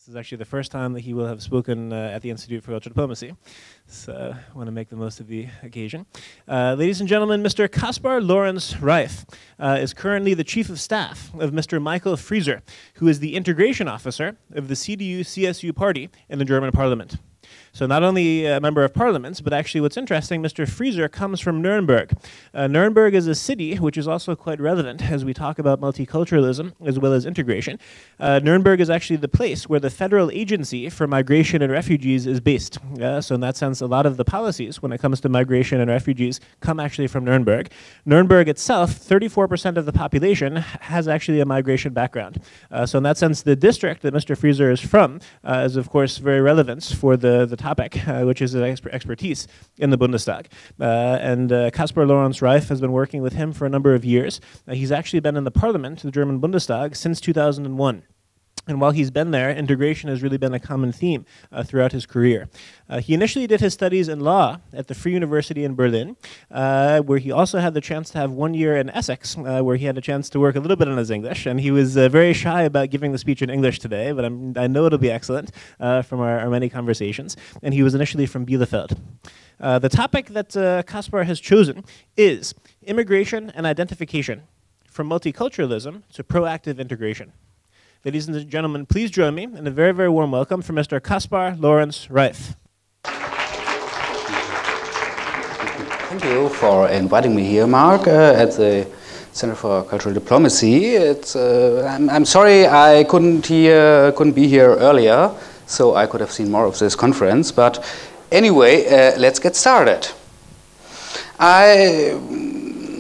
This is actually the first time that he will have spoken at the Institute for Cultural Diplomacy. So I want to make the most of the occasion. Ladies and gentlemen, Mr. Kaspar Laurenz Reif is currently the Chief of Staff of Mr. Michael Frieser, who is the Integration Officer of the CDU-CSU party in the German Parliament. So not only a member of parliament, but actually what's interesting, Mr. Frieser comes from Nuremberg. Nuremberg is a city which is also quite relevant as we talk about multiculturalism as well as integration. Nuremberg is actually the place where the Federal Agency for Migration and Refugees is based. So in that sense, a lot of the policies when it comes to migration and refugees come actually from Nuremberg. Nuremberg itself, 34% of the population has actually a migration background. So in that sense, the district that Mr. Frieser is from is of course very relevant for the topic, which is expertise in the Bundestag. And Kaspar Laurenz Reif has been working with him for a number of years. He's actually been in the parliament, the German Bundestag, since 2001. And while he's been there, integration has really been a common theme throughout his career. He initially did his studies in law at the Free University in Berlin, where he also had the chance to have 1 year in Essex, where he had a chance to work a little bit on his English. And he was very shy about giving the speech in English today, but I know it'll be excellent from our many conversations. And he was initially from Bielefeld. The topic that Kaspar has chosen is immigration and identification, from multiculturalism to proactive integration. Ladies and gentlemen, please join me in a very, very warm welcome for Mr. Kaspar Laurenz Reif. Thank you for inviting me here, Mark, at the Center for Cultural Diplomacy. I'm sorry I couldn't be here earlier, so I could have seen more of this conference. But anyway, let's get started. I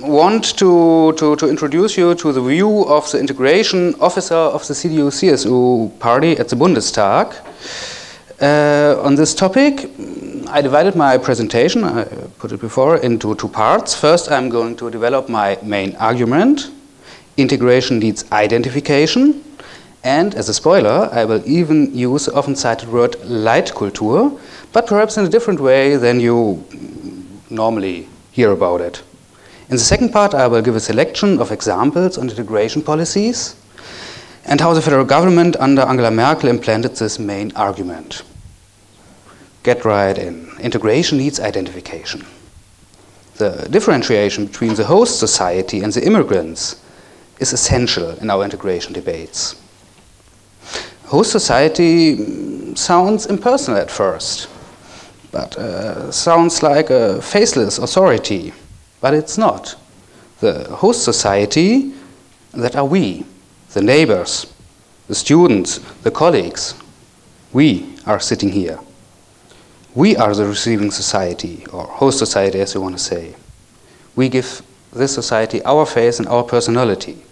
want to introduce you to the view of the integration officer of the CDU-CSU party at the Bundestag. On this topic, I divided my presentation, I put it before, into two parts. First, I'm going to develop my main argument. Integration needs identification. And as a spoiler, I will even use the often cited word Leitkultur, but perhaps in a different way than you normally hear about it. In the second part, I will give a selection of examples on integration policies and how the federal government under Angela Merkel implemented this main argument. Get right in. Integration needs identification. The differentiation between the host society and the immigrants is essential in our integration debates. Host society sounds impersonal at first, but sounds like a faceless authority. But it's not. The host society, that are we, the neighbors, the students, the colleagues. We are sitting here. We are the receiving society, or host society as you want to say. We give this society our face and our personality.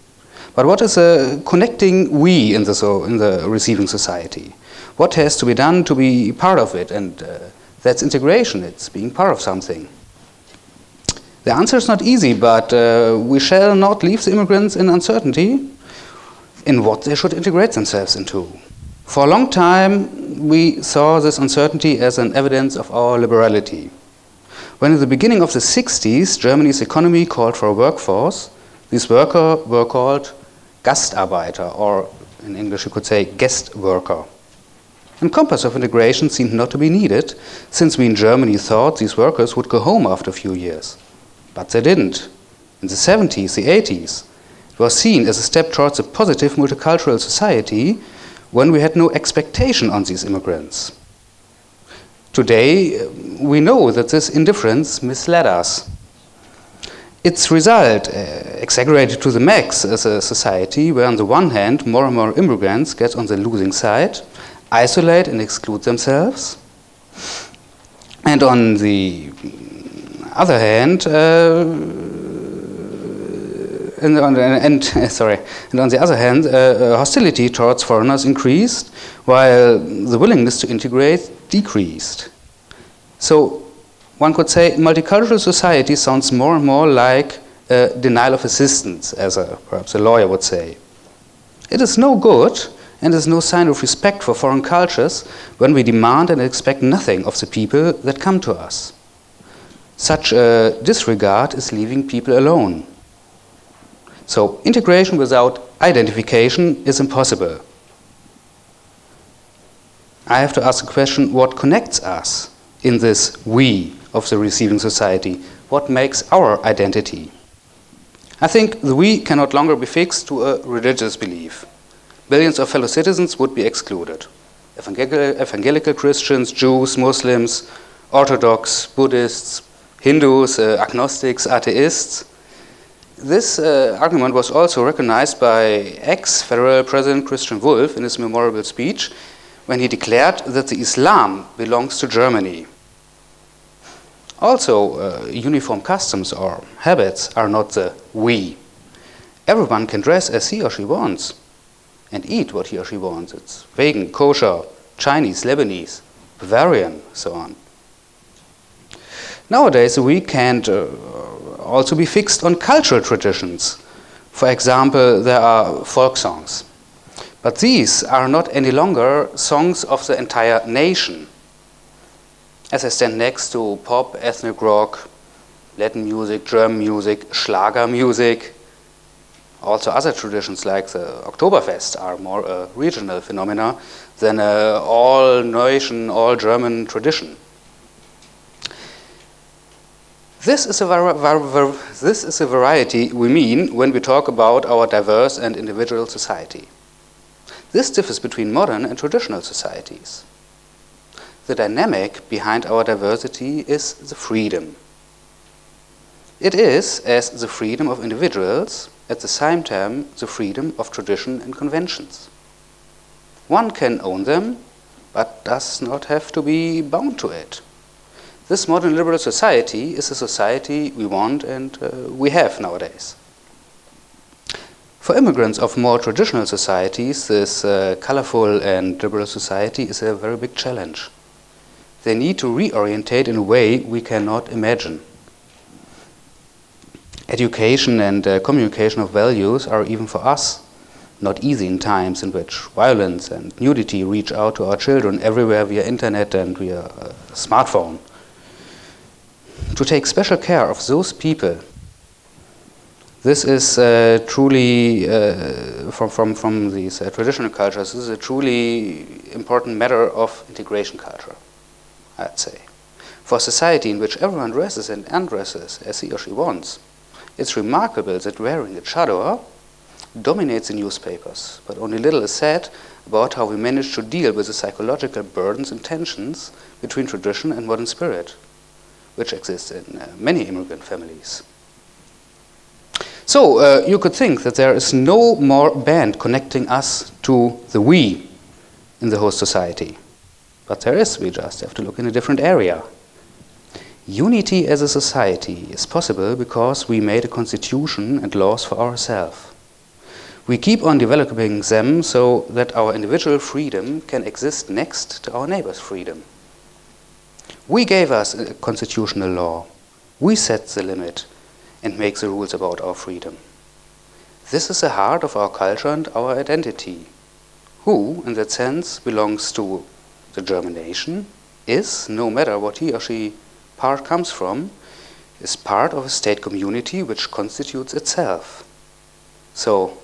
But what is a connecting we in the receiving society? What has to be done to be part of it? And that's integration, it's being part of something. The answer is not easy, but we shall not leave the immigrants in uncertainty in what they should integrate themselves into. For a long time, we saw this uncertainty as an evidence of our liberality. When in the beginning of the 60s, Germany's economy called for a workforce, these workers were called Gastarbeiter, or in English you could say guest worker. And compass of integration seemed not to be needed, since we in Germany thought these workers would go home after a few years. But they didn't. In the 70s, the 80s, it was seen as a step towards a positive multicultural society when we had no expectation on these immigrants. Today, we know that this indifference misled us. Its result, exaggerated to the max as a society where on the one hand more and more immigrants get on the losing side, isolate and exclude themselves, and on the other hand, hostility towards foreigners increased, while the willingness to integrate decreased. So one could say multicultural society sounds more and more like a denial of assistance, as perhaps a lawyer would say. It is no good and is no sign of respect for foreign cultures when we demand and expect nothing of the people that come to us. Such a disregard is leaving people alone. So integration without identification is impossible. I have to ask the question, what connects us in this we of the receiving society? What makes our identity? I think the we can no longer be fixed to a religious belief. Billions of fellow citizens would be excluded. Evangelical Christians, Jews, Muslims, Orthodox, Buddhists, Hindus, agnostics, atheists. This argument was also recognized by ex-Federal President Christian Wulff in his memorable speech when he declared that the Islam belongs to Germany. Also, uniform customs or habits are not the we. Everyone can dress as he or she wants and eat what he or she wants. It's vegan, kosher, Chinese, Lebanese, Bavarian, so on. Nowadays, we can also be fixed on cultural traditions. For example, there are folk songs. But these are not any longer songs of the entire nation. As I stand next to pop, ethnic rock, Latin music, German music, Schlager music, also other traditions like the Oktoberfest are more a regional phenomena than an all-nation, all-German tradition. This is a variety we mean when we talk about our diverse and individual society. This differs between modern and traditional societies. The dynamic behind our diversity is the freedom. It is as the freedom of individuals, at the same time the freedom of tradition and conventions. One can own them, but does not have to be bound to it. This modern liberal society is a society we want and we have nowadays. For immigrants of more traditional societies, this colorful and liberal society is a very big challenge. They need to reorientate in a way we cannot imagine. Education and communication of values are even for us not easy in times in which violence and nudity reach out to our children everywhere via internet and via smartphone. To take special care of those people, this is truly, from these traditional cultures, this is a truly important matter of integration culture, I'd say. For a society in which everyone dresses and undresses as he or she wants, it's remarkable that wearing a chador dominates the newspapers, but only little is said about how we manage to deal with the psychological burdens and tensions between tradition and modern spirit, which exists in many immigrant families. So you could think that there is no more band connecting us to the we in the host society. But there is, we just have to look in a different area. Unity as a society is possible because we made a constitution and laws for ourselves. We keep on developing them so that our individual freedom can exist next to our neighbor's freedom. We gave us a constitutional law. We set the limit and make the rules about our freedom. This is the heart of our culture and our identity. Who, in that sense, belongs to the German nation, is, no matter what he or she part comes from, is part of a state community which constitutes itself. So,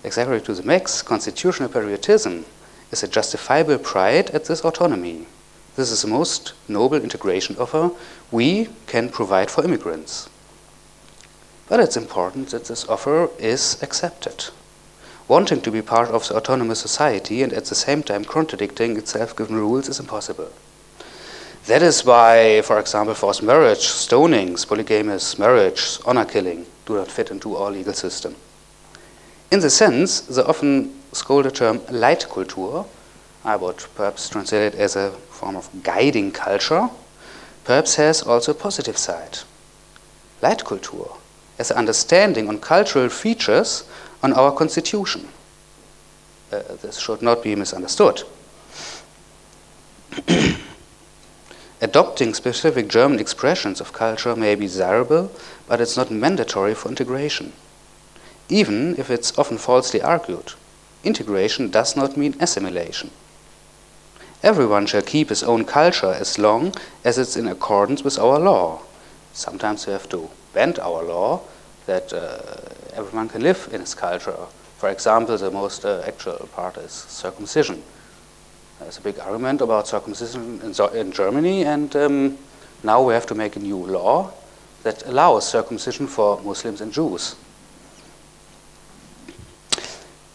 exactly to the max, constitutional patriotism is a justifiable pride at this autonomy. This is the most noble integration offer we can provide for immigrants. But it's important that this offer is accepted. Wanting to be part of the autonomous society and at the same time contradicting its self-given rules is impossible. That is why, for example, forced marriage, stonings, polygamous marriage, honor killing do not fit into our legal system. In the sense, the often scolded term Leitkultur, I would perhaps translate it as a form of guiding culture, perhaps has also a positive side. Leitkultur as an understanding on cultural features on our constitution. This should not be misunderstood. Adopting specific German expressions of culture may be desirable, but it's not mandatory for integration. Even if it's often falsely argued, integration does not mean assimilation. Everyone shall keep his own culture as long as it's in accordance with our law. Sometimes we have to bend our law that everyone can live in his culture. For example, the most actual part is circumcision. There's a big argument about circumcision in Germany, and now we have to make a new law that allows circumcision for Muslims and Jews.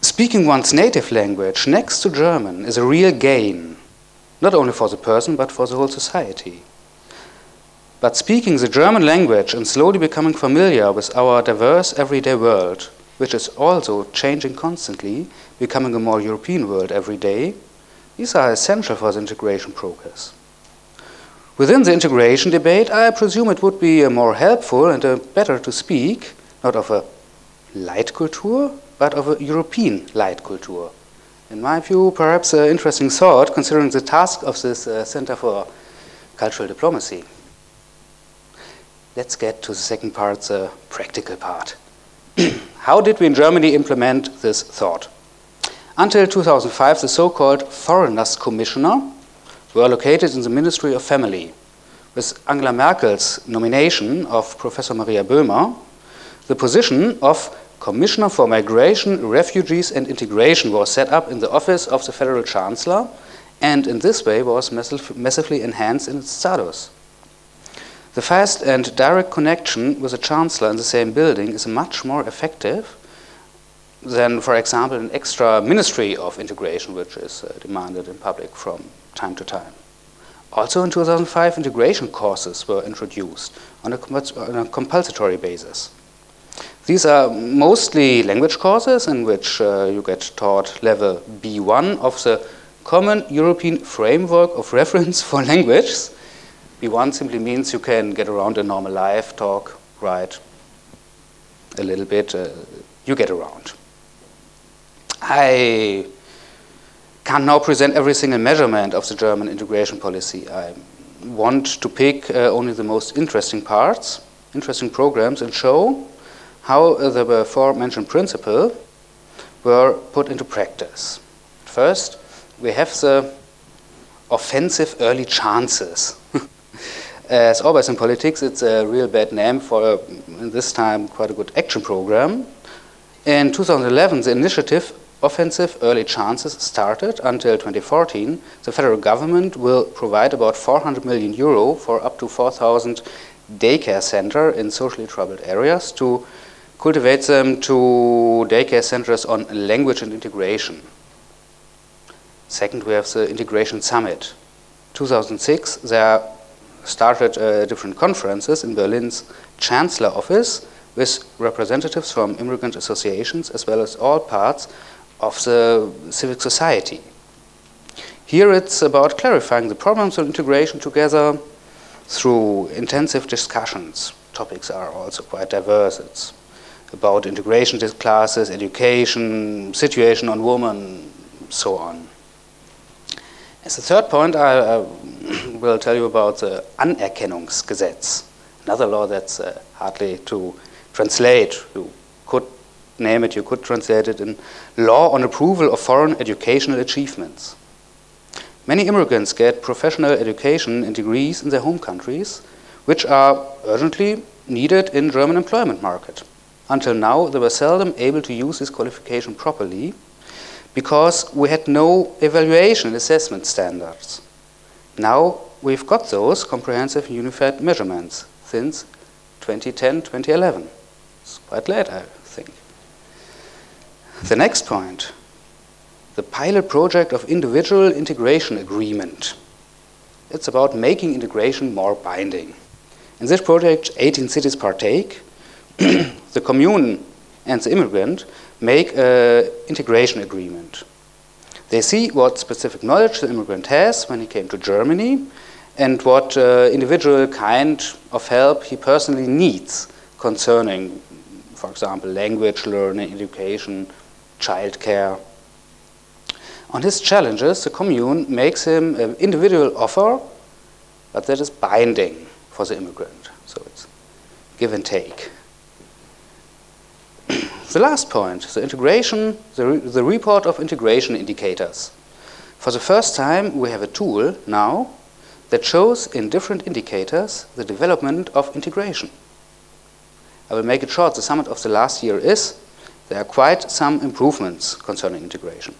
Speaking one's native language next to German is a real gain, not only for the person, but for the whole society. But speaking the German language and slowly becoming familiar with our diverse everyday world, which is also changing constantly, becoming a more European world every day, these are essential for the integration progress. Within the integration debate, I presume it would be more helpful and better to speak not of a Leitkultur, but of a European Leitkultur. In my view, perhaps an interesting thought considering the task of this Center for Cultural Diplomacy. Let's get to the second part, the practical part. How did we in Germany implement this thought? Until 2005, the so-called Foreigners Commissioner were located in the Ministry of Family. With Angela Merkel's nomination of Professor Maria Böhmer, the position of Commissioner for Migration, Refugees and Integration was set up in the office of the Federal Chancellor, and in this way was massively enhanced in its status. The fast and direct connection with the Chancellor in the same building is much more effective than, for example, an extra Ministry of Integration, which is demanded in public from time to time. Also in 2005, integration courses were introduced on a compulsory basis. These are mostly language courses in which you get taught level B1 of the Common European Framework of Reference for Languages. B1 simply means you can get around in normal life, talk, write a little bit, you get around. I can't now present every single measurement of the German integration policy. I want to pick only the most interesting parts, interesting programs, and show how the before-mentioned principles were put into practice. First, we have the offensive early chances. As always in politics, it's a real bad name for, in this time, quite a good action program. In 2011, the initiative Offensive Early Chances started. Until 2014, the federal government will provide about 400 million euro for up to 4,000 daycare centers in socially troubled areas to cultivate them to daycare centers on language and integration. Second, we have the Integration Summit. 2006, there started different conferences in Berlin's Chancellor Office with representatives from immigrant associations as well as all parts of the civic society. Here it's about clarifying the problems of integration together through intensive discussions. Topics are also quite diverse. It's about integration classes, education, situation on women, so on. As a third point, I will tell you about the Anerkennungsgesetz, another law that's hardly to translate. You could name it, you could translate it in Law on Approval of Foreign Educational Achievements. Many immigrants get professional education and degrees in their home countries, which are urgently needed in German employment market. Until now, they were seldom able to use this qualification properly because we had no evaluation and assessment standards. Now we've got those comprehensive unified measurements since 2010, 2011. It's quite late, I think. The next point, the pilot project of individual integration agreement. It's about making integration more binding. In this project, 18 cities partake. The commune and the immigrant make an integration agreement. They see what specific knowledge the immigrant has when he came to Germany and what individual kind of help he personally needs concerning, for example, language learning, education, childcare. On his challenges, the commune makes him an individual offer, but that is binding for the immigrant. So it's give and take. The last point, the integration, the report of integration indicators. For the first time, we have a tool now that shows in different indicators the development of integration. I will make it short. The summit of the last year is there are quite some improvements concerning integration.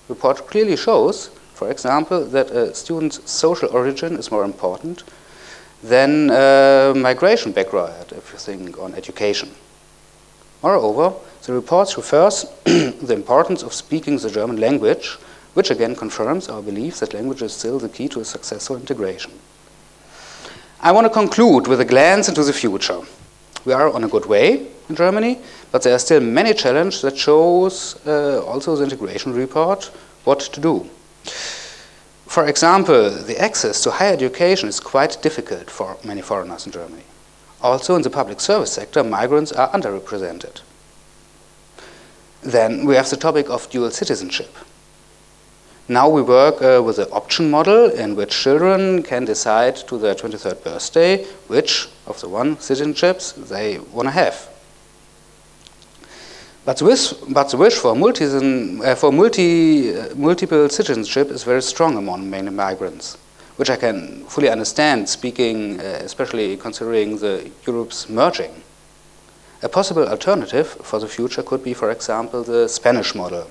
The report clearly shows for example, that a student's social origin is more important than migration background, if you think on education. Moreover, the report refers the importance of speaking the German language, which again confirms our belief that language is still the key to a successful integration. I want to conclude with a glance into the future. We are on a good way in Germany, but there are still many challenges that shows also the integration report what to do. For example, the access to higher education is quite difficult for many foreigners in Germany. Also in the public service sector, migrants are underrepresented. Then we have the topic of dual citizenship. Now we work with an option model in which children can decide to their 23rd birthday which of the one citizenships they want to have. But the wish for multiple citizenship is very strong among many migrants, which I can fully understand, speaking especially considering the Europe's merging. A possible alternative for the future could be, for example, the Spanish model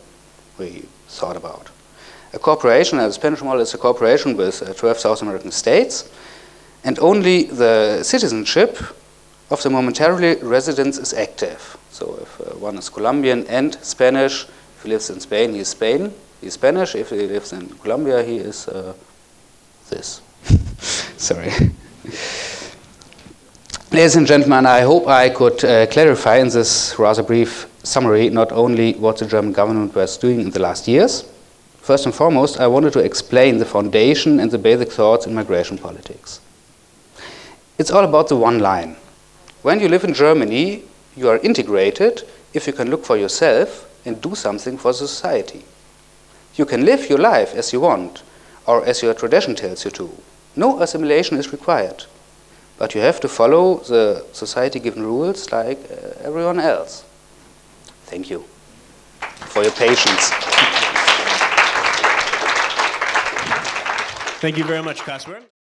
we thought about. A cooperation, the Spanish model is a cooperation with 12 South American states, and only the citizenship of the momentarily residents is active. So if one is Colombian and Spanish, if he lives in Spain, he is Spanish. If he lives in Colombia, he is this. Sorry. Ladies and gentlemen, I hope I could clarify in this rather brief summary not only what the German government was doing in the last years. First and foremost, I wanted to explain the foundation and the basic thoughts in migration politics. It's all about the one line. When you live in Germany, you are integrated if you can look for yourself and do something for the society. You can live your life as you want, or as your tradition tells you to. No assimilation is required, but you have to follow the society-given rules like everyone else. Thank you for your patience. Thank you very much, Kaspar.